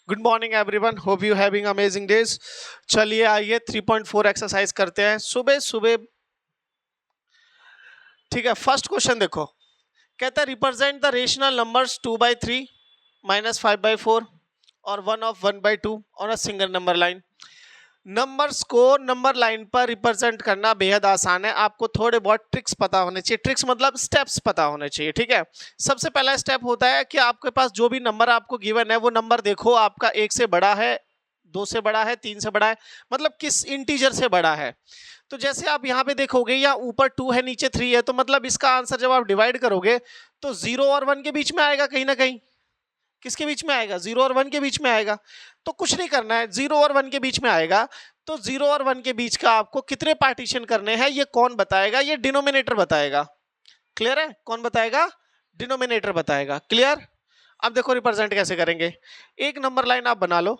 Good morning everyone, hope you having amazing days. चलिए आइए 3.4 exercise करते हैं सुबह सुबह। ठीक है, फर्स्ट क्वेश्चन देखो। कहता है रिप्रेजेंट द रेशनल नंबर्स 2/3 -5/4 और 1/1/2 on a single number line. Numbers को नंबर लाइन पर रिप्रेजेंट करना बेहद आसान है। आपको थोड़े बहुत ट्रिक्स पता होने चाहिए। ट्रिक्स मतलब स्टेप्स पता होने चाहिए। ठीक है, सबसे पहला स्टेप होता है कि आपके पास जो भी नंबर आपको गिवन है वो नंबर देखो, आपका 1 से बड़ा है, 2 से बड़ा है, 3 से बड़ा है, मतलब किस इंटीजर से बड़ा है। तो जैसे आप यहाँ पे देखोगे, या ऊपर 2 है नीचे 3 है, तो मतलब इसका आंसर जब आप डिवाइड करोगे तो 0 और 1 के बीच में आएगा कहीं ना कहीं। किसके बीच में आएगा? 0 और 1 के बीच में आएगा। तो कुछ नहीं करना है, 0 और 1 के बीच में आएगा। तो 0 और 1 के बीच का आपको कितने पार्टीशन करने हैं ये कौन बताएगा? ये डिनोमिनेटर बताएगा। क्लियर है? कौन बताएगा? डिनोमिनेटर बताएगा। क्लियर? अब देखो रिप्रेजेंट कैसे करेंगे। एक नंबर लाइन आप बना लो।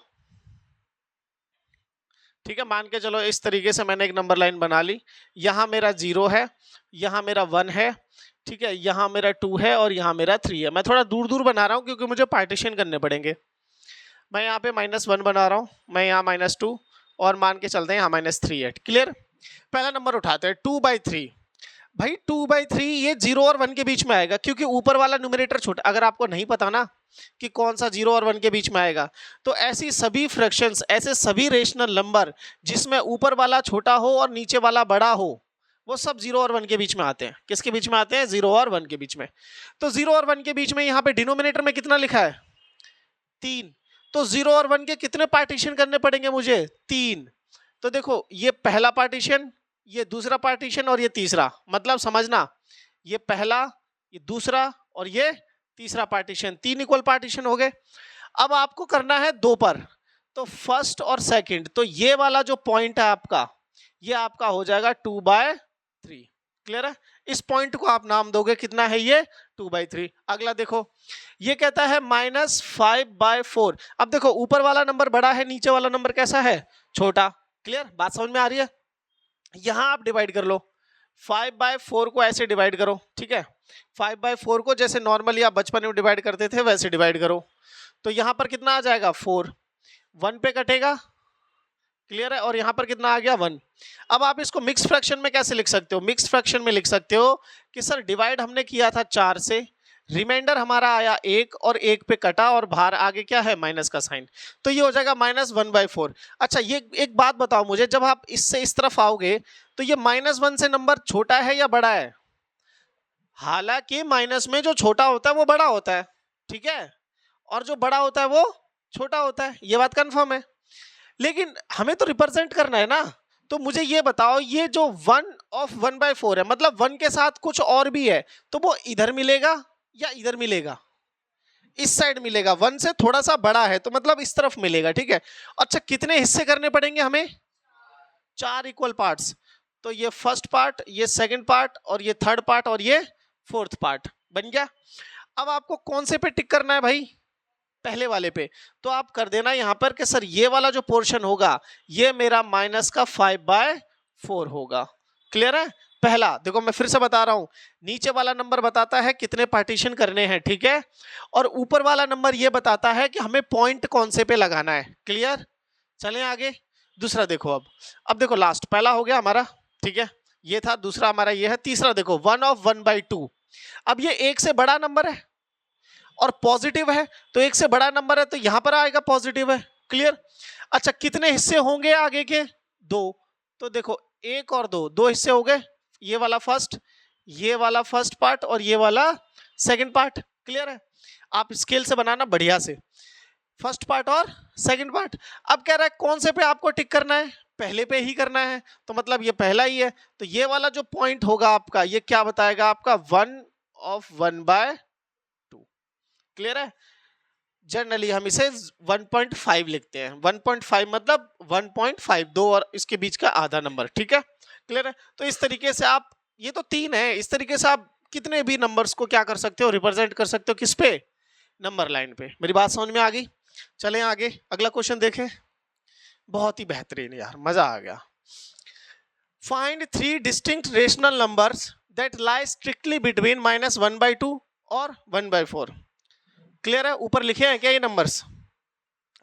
ठीक है, मान के चलो इस तरीके से मैंने एक नंबर लाइन बना ली। यहां मेरा 0 है, यहां मेरा 1 है, ठीक है, यहां मेरा 2 है और यहां मेरा 3 है। मैं थोड़ा दूर दूर बना रहा हूं क्योंकि मुझे पार्टीशन करने पड़ेंगे। मैं यहाँ पे -1 बना रहा हूँ, मैं यहाँ -2 और मान के चलते हैं यहाँ -3 है। क्लियर? पहला नंबर उठाते हैं 2/3। भाई 2/3 ये 0 और 1 के बीच में आएगा क्योंकि ऊपर वाला न्यूमरेटर छोटा। अगर आपको नहीं पता ना कि कौन सा 0 और 1 के बीच में आएगा, तो ऐसी सभी फ्रैक्शंस, ऐसे सभी रेशनल नंबर जिसमें ऊपर वाला छोटा हो और नीचे वाला बड़ा हो, वो सब 0 और 1 के बीच में आते हैं। किसके बीच में आते हैं? 0 और 1 के बीच में। तो 0 और 1 के बीच में यहाँ पे डिनोमिनेटर में कितना लिखा है? 3। तो 0 और 1 के कितने पार्टीशन करने पड़ेंगे मुझे? 3। तो देखो, ये पहला पार्टीशन, ये दूसरा पार्टीशन और ये तीसरा। मतलब समझना, ये पहला, ये दूसरा और ये तीसरा पार्टीशन, 3 इक्वल पार्टीशन हो गए। अब आपको करना है 2 पर। तो फर्स्ट और सेकंड, तो ये वाला जो पॉइंट है आपका, ये आपका हो जाएगा 2/3। क्लियर है? इस पॉइंट को आप नाम दोगे, कितना है ये? 2/3। अगला देखो, ये कहता है -5/4। अब देखो, ऊपर वाला नंबर बड़ा है, नीचे वाला नंबर कैसा है? छोटा। क्लियर? बात समझ में आ रही है? यहां आप डिवाइड कर लो, 5/4 को ऐसे डिवाइड करो। ठीक है, 5/4 को जैसे नॉर्मली आप बचपन में डिवाइड करते थे वैसे डिवाइड करो। तो यहां पर कितना आ जाएगा? 4। 1 पे कटेगा। क्लियर है? और यहां पर कितना आ गया? 1। अब आप इसको मिक्स फ्रैक्शन में कैसे लिख सकते हो? मिक्स फ्रैक्शन में लिख सकते हो कि सर डिवाइड हमने किया था 4 से, रिमाइंडर हमारा आया 1 और 1 पे कटा और बाहर आगे क्या है? माइनस का साइन। तो ये हो जाएगा -1/4। अच्छा, ये एक बात बताओ मुझे, जब आप इससे इस तरफ आओगे तो ये -1 से नंबर छोटा है या बड़ा है? हालांकि माइनस में जो छोटा होता है वो बड़ा होता है, ठीक है, और जो बड़ा होता है वो छोटा होता है। ये बात कंफर्म है। लेकिन हमें तो रिप्रेजेंट करना है ना। तो मुझे ये बताओ, ये जो 1/4 है, मतलब 1 के साथ कुछ और भी है, तो वो इधर मिलेगा या इधर मिलेगा? इस साइड मिलेगा। 1 से थोड़ा सा बड़ा है तो मतलब इस तरफ मिलेगा। ठीक है, अच्छा, कितने हिस्से करने पड़ेंगे हमें? 4 इक्वल पार्ट्स। तो ये फर्स्ट पार्ट, ये सेकंड पार्ट और ये थर्ड पार्ट और ये फोर्थ पार्ट बन गया। अब आपको कौन से पे टिक करना है भाई? पहले वाले पे। तो आप कर देना यहां पर कि सर ये वाला जो पोर्शन होगा ये मेरा -5/4 होगा। क्लियर है? पहला देखो, मैं फिर से बता रहा हूं, नीचे वाला नंबर बताता है कितने पार्टीशन करने हैं, ठीक है, और ऊपर वाला नंबर ये बताता है कि हमें पॉइंट कौन से पे लगाना है। क्लियर? चलें आगे। दूसरा देखो। अब देखो, लास्ट पहला हो गया हमारा, ठीक है, ये था। दूसरा हमारा ये है। तीसरा देखो, 1/1/2। अब ये 1 से बड़ा नंबर है और पॉजिटिव है, तो 1 से बड़ा नंबर है तो यहां पर आएगा पॉजिटिव है। क्लियर? अच्छा, कितने हिस्से होंगे आगे के? 2। तो देखो, 1 और 2, 2 हिस्से हो गए। ये वाला फर्स्ट पार्ट और ये वाला सेकंड पार्ट। क्लियर है? आप स्केल से बनाना बढ़िया से, फर्स्ट पार्ट और सेकंड पार्ट। अब कह रहा है कौन से पे आपको टिक करना है? पहले पे ही करना है, तो मतलब ये पहला ही है। तो ये वाला जो पॉइंट होगा आपका, ये क्या बताएगा? आपका 1/1/2। क्लियर है? जनरली हम इसे 1.5 लिखते हैं। 1.5 मतलब 1.5, 2 और इसके बीच का आधा नंबर। ठीक है? क्लियर है? तो इस तरीके से आप, ये तो 3 है, इस तरीके से आप कितने भी नंबर्स को क्या कर सकते हो? रिप्रेजेंट कर सकते हो। किस पे? नंबर लाइन पे। मेरी बात समझ में आ गई? चलें आगे, अगला क्वेश्चन देखें। बहुत ही बेहतरीन यार, मजा आ गया। Find 3 distinct rational numbers that lie strictly between -1/2 और 1/4। क्लियर है? ऊपर लिखे हैं क्या ये नंबर्स?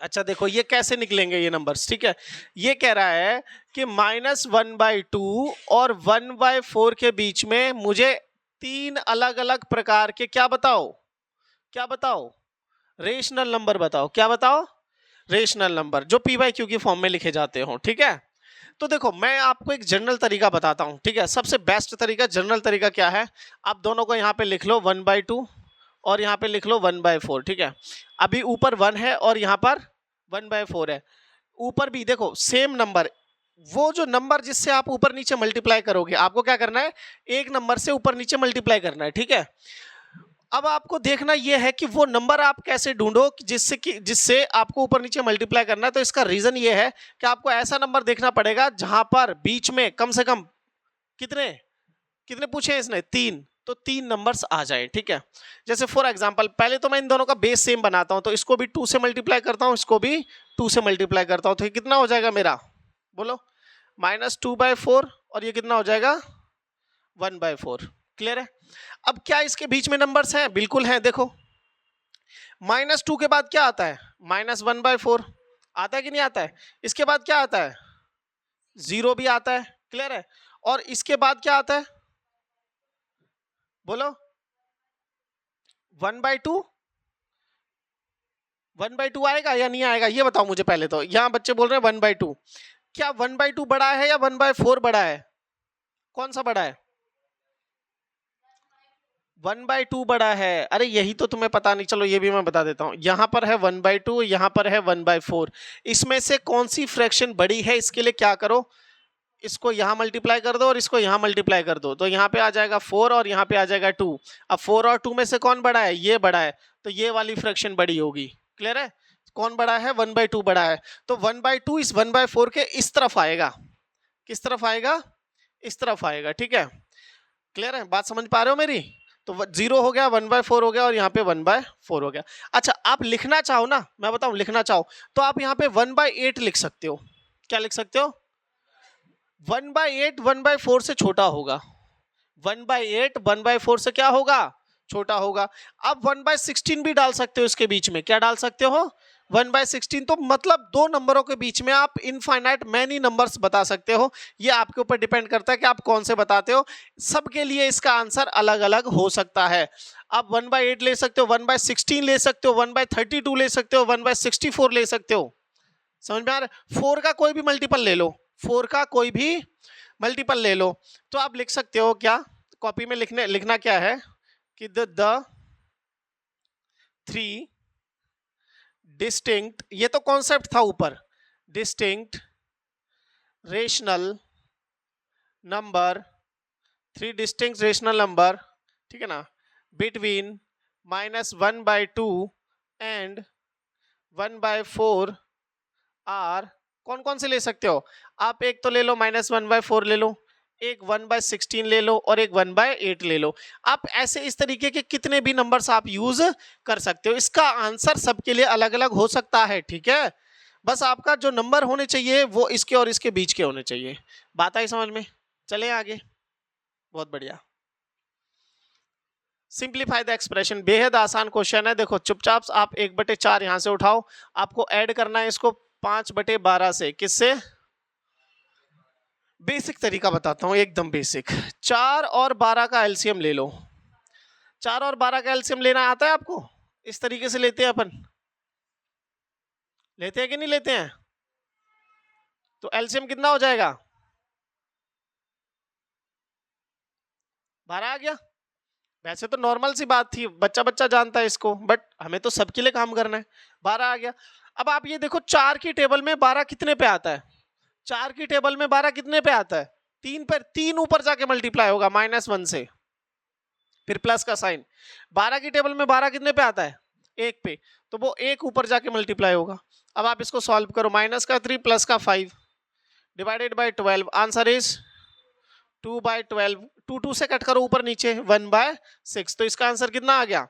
अच्छा देखो ये कैसे निकलेंगे ये नंबर्स, ठीक है। ये कह रहा है कि -1/2 और 1/4 के बीच में मुझे 3 अलग अलग प्रकार के क्या बताओ, क्या बताओ, रेशनल नंबर बताओ। क्या बताओ? रेशनल नंबर जो पी बाई क्यू की फॉर्म में लिखे जाते हो, ठीक है। तो देखो मैं आपको एक जनरल तरीका बताता हूं, ठीक है। सबसे बेस्ट तरीका, जनरल तरीका क्या है, आप दोनों को यहां पे लिख लो 1/2 और यहां पे लिख लो 1/4, ठीक है। अभी ऊपर 1 है और यहां पर 1/4 है। ऊपर भी देखो सेम नंबर, वो जो नंबर जिससे आप ऊपर नीचे मल्टीप्लाई करोगे, आपको क्या करना है, एक नंबर से ऊपर नीचे मल्टीप्लाई करना है, ठीक है। अब आपको देखना यह है कि वो नंबर आप कैसे ढूंढो जिससे आपको ऊपर नीचे मल्टीप्लाई करना है। तो इसका रीजन ये है कि आपको ऐसा नंबर देखना पड़ेगा जहां पर बीच में कम से कम कितने कितने पूछे इसने, 3, तो 3 नंबर्स आ जाए, ठीक है। जैसे फॉर एग्जांपल पहले तो मैं इन दोनों का बेस सेम बनाता हूं, तो इसको भी 2 से मल्टीप्लाई करता हूं, इसको भी 2 से मल्टीप्लाई करता हूं, तो ये कितना हो जाएगा मेरा, बोलो, -2/4 और ये कितना हो जाएगा 1/4। क्लियर है? अब क्या इसके बीच में नंबर्स हैं? बिल्कुल हैं। देखो -2 के बाद क्या आता है, -1/4 आता है कि नहीं आता है। इसके बाद क्या आता है, 0 भी आता है। क्लियर है? और इसके बाद क्या आता है, बोलो, 1/2 1/2 आएगा या नहीं आएगा, ये बताओ मुझे पहले। तो यहां बच्चे बोल रहे हैं 1/2, क्या 1/2 बड़ा है या 1/4 बड़ा है, कौन सा बड़ा है? 1/2 बड़ा है। अरे यही तो तुम्हें पता नहीं, चलो ये भी मैं बता देता हूं। यहां पर है 1/2, यहां पर है 1/4। इसमें से कौन सी फ्रैक्शन बड़ी है, इसके लिए क्या करो, इसको यहां मल्टीप्लाई कर दो और इसको यहां मल्टीप्लाई कर दो, तो यहां पे आ जाएगा 4 और यहां पे आ जाएगा 2। अब 4 और 2 में से कौन बड़ा है, ये बड़ा है, तो ये वाली फ्रैक्शन बड़ी होगी। क्लियर है? कौन बड़ा है, 1/2 बड़ा है। तो 1/2 इस 1/4 के इस तरफ आएगा, किस तरफ आएगा, इस तरफ आएगा, ठीक है। क्लियर है? बात समझ पा रहे हो मेरी? तो 0 हो गया, 1/4 हो गया और यहाँ पे 1/4 हो गया। अच्छा आप लिखना चाहो ना, मैं बताऊं, लिखना चाहो तो आप यहाँ पे 1/8 लिख सकते हो। क्या लिख सकते हो? 1/8 1/4 से छोटा होगा। 1/8 1/4 से क्या होगा, छोटा होगा। अब 1/16 भी डाल सकते हो इसके बीच में। क्या डाल सकते हो, 1/16। तो मतलब दो नंबरों के बीच में आप इनफाइनाइट मैनी नंबर्स बता सकते हो। ये आपके ऊपर डिपेंड करता है कि आप कौन से बताते हो। सबके लिए इसका आंसर अलग अलग हो सकता है। आप 1/8 ले सकते हो, 1/16 ले सकते हो, 1/32 ले सकते हो, 1/64 ले सकते हो। समझ में आ रहा है? 4 का कोई भी मल्टीपल ले लो, 4 का कोई भी मल्टीपल ले लो। तो आप लिख सकते हो, क्या कॉपी में लिखना क्या है कि द 3 डिस्टिंक्ट, ये तो कॉन्सेप्ट था ऊपर, distinct rational number, 3 distinct rational number, ठीक है ना, बिटवीन -1/2 एंड 1/4 आर, कौन कौन से ले सकते हो आप? एक तो ले लो -1/4 ले लो, एक 1/16 ले लो और एक 1/8 ले लो। आप ऐसे इस तरीके के कितने भी नंबर्स आप यूज कर सकते हो। इसका आंसर सबके लिए अलग अलग हो सकता है, ठीक है। बस आपका जो नंबर होने चाहिए वो इसके और इसके बीच के होने चाहिए। बात आई समझ में? चले आगे। बहुत बढ़िया। सिंप्लीफाई द एक्सप्रेशन, बेहद आसान क्वेश्चन है। देखो चुपचाप आप 1/4 यहां से उठाओ, आपको ऐड करना है इसको 5/12 से। किससे? बेसिक तरीका बताता हूं, एकदम बेसिक। 4 और 12 का एलसीएम ले लो। 4 और 12 का एलसीएम लेना आता है आपको? इस तरीके से लेते हैं अपन, लेते हैं कि नहीं लेते हैं? तो एलसीएम कितना हो जाएगा, 12 आ गया। वैसे तो नॉर्मल सी बात थी, बच्चा बच्चा जानता है इसको, बट हमें तो सबके लिए काम करना है। 12 आ गया। अब आप ये देखो 4 की टेबल में 12 कितने पे आता है, 4 की टेबल में 12 कितने पे आता है, 3 पर। 3 ऊपर जाके मल्टीप्लाई होगा -1 से, फिर प्लस का साइन। 12 की टेबल में 12 कितने पे आता है, 1 पे, तो वो 1 ऊपर जाके मल्टीप्लाई होगा। अब आप इसको सॉल्व करो, -3 प्लस का 5 डिवाइडेड बाय 12, आंसर इज 2/12। 2 से कट करो ऊपर नीचे, 1/6, तो इसका आंसर कितना आ गया,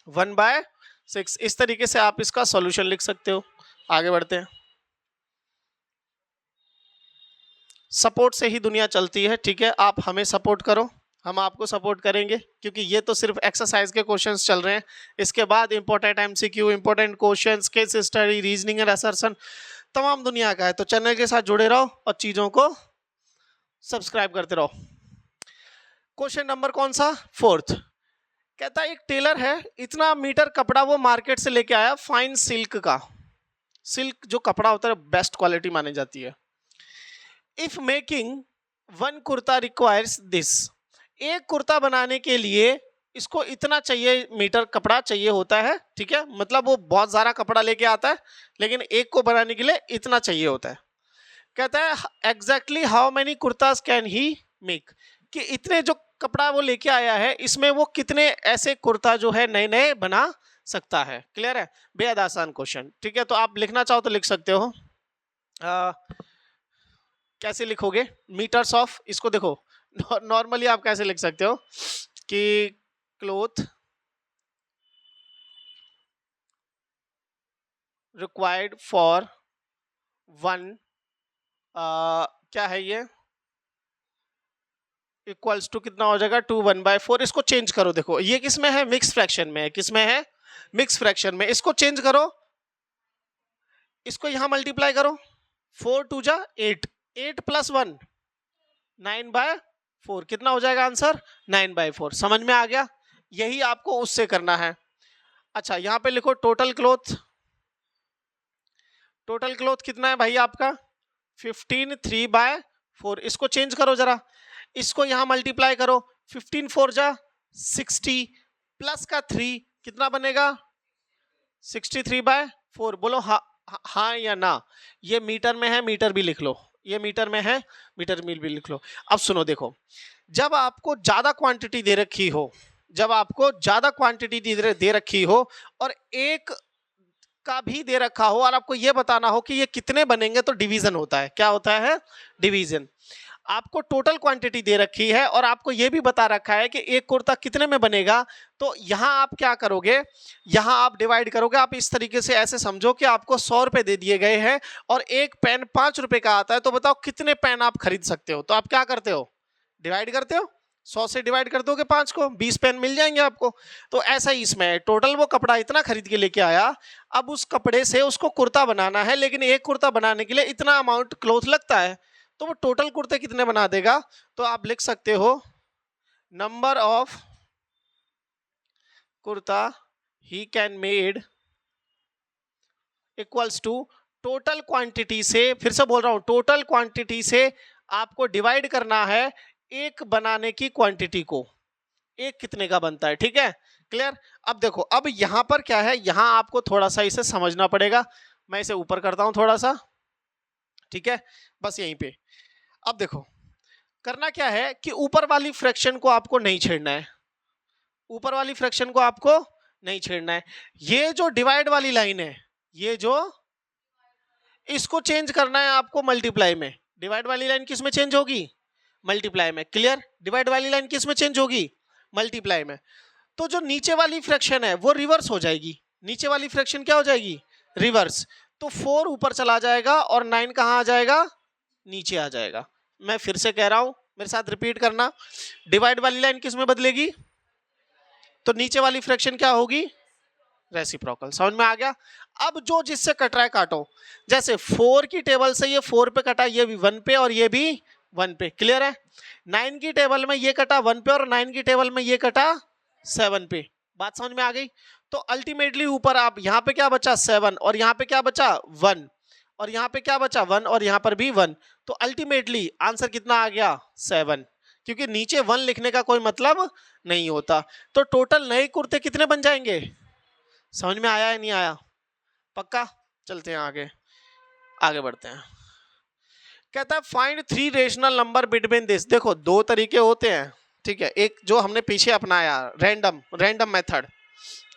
1/6। इस तरीके से आप इसका सॉल्यूशन लिख सकते हो। आगे बढ़ते हैं। सपोर्ट से ही दुनिया चलती है, ठीक है। आप हमें सपोर्ट करो, हम आपको सपोर्ट करेंगे, क्योंकि ये तो सिर्फ एक्सरसाइज के क्वेश्चंस चल रहे हैं। इसके बाद important MCQ, important questions, case study, reasoning and assertion तमाम दुनिया का है। तो चैनल के साथ जुड़े रहो और चीजों को सब्सक्राइब करते रहो। क्वेश्चन नंबर कौन सा? 4th। कहता है एक टेलर है, इतना मीटर कपड़ा वो मार्केट से लेके आया फाइन सिल्क का। सिल्क जो कपड़ा होता है बेस्ट क्वालिटी मानी जाती है। If making one kurta requires this, एक कुर्ता बनाने के लिए इसको इतना चाहिए मीटर कपड़ा चाहिए होता है, ठीक है, मतलब वो बहुत सारा कपड़ा लेके आता है लेकिन एक को बनाने के लिए इतना चाहिए होता है। कहता है exactly how many kurtas can he make, कि इतने जो कपड़ा वो लेके आया है इसमें वो कितने ऐसे कुर्ता जो है नए नए बना सकता है। क्लियर है? बेहद आसान क्वेश्चन, ठीक है। तो आप लिखना चाहो तो लिख सकते हो। कैसे लिखोगे? मीटर्स ऑफ, इसको देखो नॉर्मली आप कैसे लिख सकते हो कि क्लोथ रिक्वायर्ड फॉर वन, क्या है ये, इक्वल्स टू कितना हो जाएगा 2 1/4। इसको चेंज करो, देखो ये किसमें है? मिक्स फ्रैक्शन में है। किसमें है? मिक्स फ्रैक्शन में। इसको चेंज करो, इसको यहां मल्टीप्लाई करो, 4 2 जा 8, 8 + 1 9/4, कितना हो जाएगा आंसर? 9/4। समझ में आ गया? यही आपको उससे करना है। अच्छा यहां पे लिखो टोटल क्लोथ, टोटल क्लोथ कितना है भाई आपका? 15 3/4। इसको चेंज करो जरा, इसको यहां मल्टीप्लाई करो, 15 4 जा 60 प्लस का 3 कितना बनेगा? 63/4। बोलो हाँ या ना? ये मीटर में है, मीटर भी लिख लो, ये मीटर में है, मीटर में भी लिख लो। अब सुनो, देखो जब आपको ज्यादा क्वांटिटी दे रखी हो, जब आपको ज्यादा क्वांटिटी दे रखी हो और एक का भी दे रखा हो और आपको यह बताना हो कि ये कितने बनेंगे, तो डिवीजन होता है। क्या होता है? डिवीजन। आपको टोटल क्वांटिटी दे रखी है और आपको यह भी बता रखा है कि एक कुर्ता कितने में बनेगा, तो यहां आप क्या करोगे? यहां आप डिवाइड करोगे। आप इस तरीके से ऐसे समझो कि आपको 100 रुपए दे दिए गए हैं और एक पेन 5 रुपए का आता है, तो बताओ कितने पेन आप खरीद सकते हो? तो आप क्या करते हो? डिवाइड करते हो, 100 से डिवाइड कर दोगे 5 को, 20 पेन मिल जाएंगे आपको। तो ऐसा ही इसमें है, टोटल वो कपड़ा इतना खरीद के लेके आया, अब उस कपड़े से उसको कुर्ता बनाना है, लेकिन एक कुर्ता बनाने के लिए इतना अमाउंट क्लॉथ लगता है, तो वो टोटल कुर्ते कितने बना देगा? तो आप लिख सकते हो number of kurta he can made equals to total quantity से, फिर से बोल रहा हूं, टोटल क्वांटिटी से आपको डिवाइड करना है एक बनाने की क्वांटिटी को, एक कितने का बनता है। ठीक है, क्लियर? अब देखो, अब यहां पर क्या है, यहां आपको थोड़ा सा इसे समझना पड़ेगा। मैं इसे ऊपर करता हूं थोड़ा सा, ठीक है, बस यहीं पे। अब देखो करना क्या है कि ऊपर वाली फ्रैक्शन को आपको नहीं छेड़ना है, ऊपर वाली फ्रैक्शन को आपको नहीं छेड़ना है। ये जो डिवाइड वाली लाइन है, ये जो, इसको चेंज करना है आपको मल्टीप्लाई में। डिवाइड वाली लाइन किस में चेंज होगी? मल्टीप्लाई में। क्लियर? डिवाइड वाली लाइन किस में चेंज होगी? मल्टीप्लाई में। तो जो नीचे वाली फ्रैक्शन है वो रिवर्स हो जाएगी। नीचे वाली फ्रैक्शन क्या हो जाएगी? रिवर्स। तो 4 ऊपर चला जाएगा और 9 कहां आ जाएगा? नीचे आ जाएगा। मैं फिर से कह रहा हूं, मेरे साथ रिपीट करना। डिवाइड वाली लाइन किस में बदलेगी? तो नीचे वाली फ्रैक्शन क्या होगी? रेसिप्रोकल। समझ में आ गया? अब जो जिससे कट रहा है काटो। जैसे 4 की टेबल से ये 4 पे कटा, ये भी 1 पे और ये भी 1 पे। क्लियर है? 9 की टेबल में ये कटा 1 पे और 9 की टेबल में ये कटा 7 पे। बात समझ में आ गई? तो अल्टीमेटली ऊपर आप यहां पे क्या बचा? 7 और यहां पे क्या बचा? 1 और यहां पे क्या बचा? 1 और यहां पर भी 1। तो अल्टीमेटली आंसर कितना आ गया? 7, क्योंकि नीचे 1 लिखने का कोई मतलब नहीं होता। तो टोटल नए कुर्ते कितने बन जाएंगे? समझ में आया या नहीं आया? पक्का? चलते हैं आगे, आगे बढ़ते हैं। कहता है find 3 rational number between this. देखो 2 तरीके होते हैं, ठीक है। एक जो हमने पीछे अपनाया रैंडम मेथड,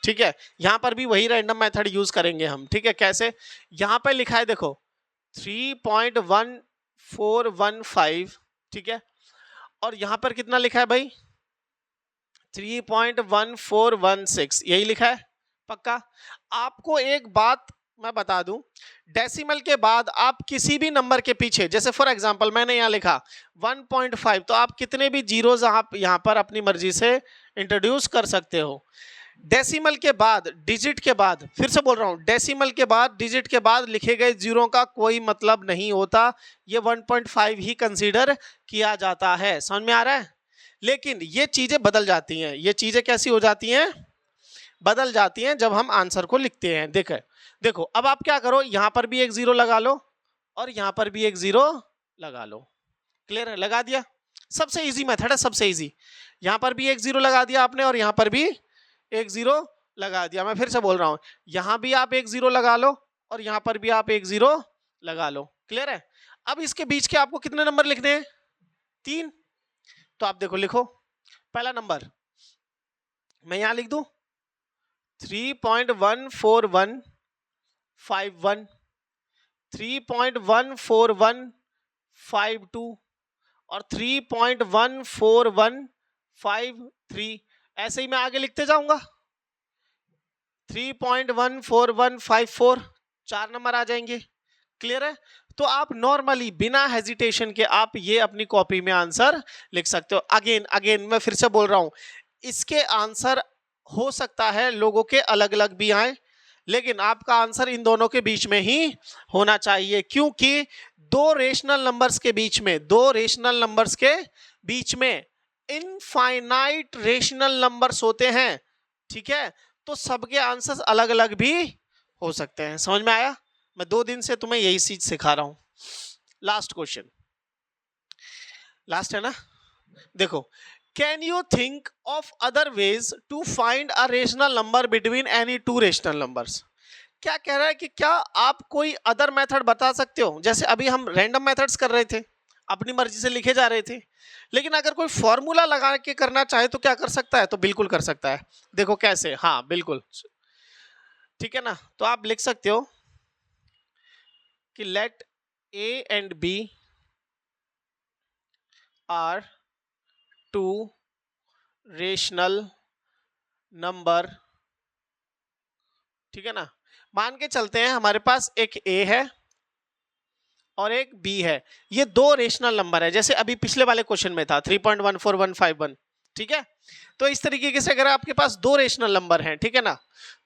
ठीक है, यहां पर भी वही रैंडम मेथड यूज करेंगे हम। ठीक है, कैसे? यहां पर लिखा है देखो 3.1415, ठीक है, और यहां पर कितना लिखा है भाई? 3.1416, यही लिखा है। पक्का? आपको एक बात मैं बता दूं, डेसिमल के बाद आप किसी भी नंबर के पीछे, जैसे फॉर एग्जांपल मैंने यहां लिखा 1.5, तो आप कितने भी जीरोस आप यहां पर अपनी मर्जी से इंट्रोड्यूस कर सकते हो। डेसिमल के बाद, डिजिट के बाद, फिर से बोल रहा हूं, डेसिमल के बाद, डिजिट के बाद लिखे गए जीरो का कोई मतलब नहीं होता, ये 1.5 ही कंसीडर किया जाता है। समझ में आ रहा है? लेकिन ये चीजें बदल जाती हैं। ये चीजें कैसी हो जाती हैं? बदल जाती हैं जब हम आंसर को लिखते हैं। देखो अब आप क्या करो, यहां पर भी एक जीरो लगा लो और यहां पर भी एक जीरो लगा लो। क्लियर है? लगा दिया। सबसे इजी मेथड है, सबसे इजी। यहां पर भी एक जीरो लगा दिया आपने और यहां पर भी एक जीरो लगा दिया। मैं फिर से बोल रहा हूं, यहां भी आप एक जीरो लगा लो और यहां पर भी आप एक जीरो लगा लो। क्लियर है? अब इसके बीच के आपको कितने नंबर लिखने हैं? 3। तो आप देखो, लिखो पहला नंबर मैं यहां लिख दूं 3.14151, 3.14152 और 3.14153। ऐसे ही मैं आगे लिखते जाऊंगा, 3.14154, 4 नंबर आ जाएंगे। क्लियर है? तो आप नॉर्मली बिना हेजिटेशन के आप ये अपनी कॉपी में आंसर लिख सकते हो। अगेन मैं फिर से बोल रहा हूं, इसके आंसर हो सकता है लोगों के अलग अलग भी आए, लेकिन आपका आंसर इन दोनों के बीच में ही होना चाहिए, क्योंकि दो रेशनल नंबर्स के बीच में इनफाइनाइट रेशनल नंबर्स होते हैं। ठीक है? तो सबके आंसर्स अलग अलग भी हो सकते हैं। समझ में आया? मैं 2 दिन से तुम्हें यही चीज सिखा रहा हूं। लास्ट क्वेश्चन, लास्ट है ना? देखो, can you think of other ways to find a rational number between any two rational numbers? क्या कह रहा है कि क्या आप कोई अदर मेथड बता सकते हो? जैसे अभी हम रैंडम मेथड्स कर रहे थे, अपनी मर्जी से लिखे जा रहे थे, लेकिन अगर कोई फॉर्मूला लगा के करना चाहे तो क्या कर सकता है? तो बिल्कुल कर सकता है। देखो कैसे, हाँ बिल्कुल, ठीक है ना? तो आप लिख सकते हो कि let a and b are two rational number. ठीक है ना? मान के चलते हैं हमारे पास एक ए है और एक बी है, ये दो रेशनल नंबर है, जैसे अभी पिछले वाले क्वेश्चन में था 3.14151। ठीक है? तो इस तरीके से अगर आपके पास दो रेशनल नंबर हैं, ठीक है ना,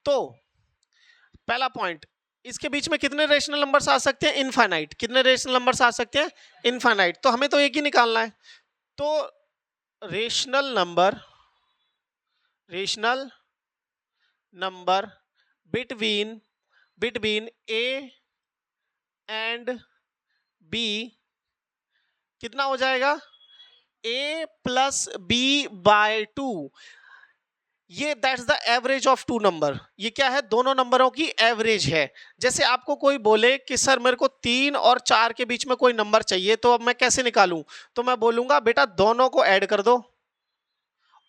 तो पहला पॉइंट, इसके बीच में कितने रेशनल नंबर्स आ सकते हैं? इनफाइनाइट। कितने रेशनल नंबर्स आ सकते हैं? इनफाइनाइट। तो हमें तो एक ही निकालना है। तो rational number between a and b कितना हो जाएगा? a plus b by 2। ये that's the average of two number. ये क्या है? दोनों नंबरों की एवरेज है। जैसे आपको कोई बोले कि सर मेरे को 3 और 4 के बीच में कोई नंबर चाहिए, तो अब मैं कैसे निकालूं? तो मैं बोलूंगा बेटा दोनों को ऐड कर दो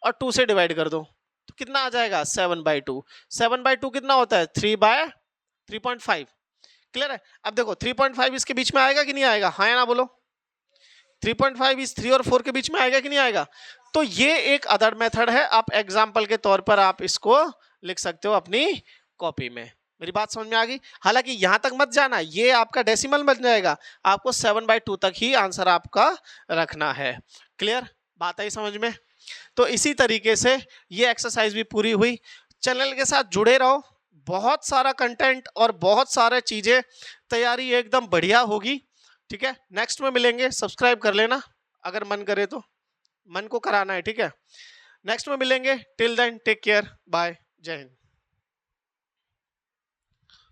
और 2 से डिवाइड कर दो, तो कितना आ जाएगा? 7/2। 7/2 कितना होता है? 3/3.5। क्लियर है? अब देखो 3.5 इसके बीच में आएगा कि नहीं आएगा? हाँ या ना बोलो। 3.5 इस 3 और 4 के बीच में आएगा कि नहीं आएगा? तो ये एक अदर मेथड है, आप एग्जाम्पल के तौर पर आप इसको लिख सकते हो अपनी कॉपी में। मेरी बात समझ में आ गई? हालांकि यहां तक मत जाना, ये आपका डेसिमल बन जाएगा, आपको 7/2 तक ही आंसर आपका रखना है। क्लियर? बात आई समझ में? तो इसी तरीके से ये एक्सरसाइज भी पूरी हुई। चैनल के साथ जुड़े रहो, बहुत सारा कंटेंट और बहुत सारे चीजें, तैयारी एकदम बढ़िया होगी। ठीक है? नेक्स्ट में मिलेंगे, सब्सक्राइब कर लेना अगर मन करे तो, मन को कराना है। ठीक है? नेक्स्ट में मिलेंगे। Till then take care, bye, जय हिंद।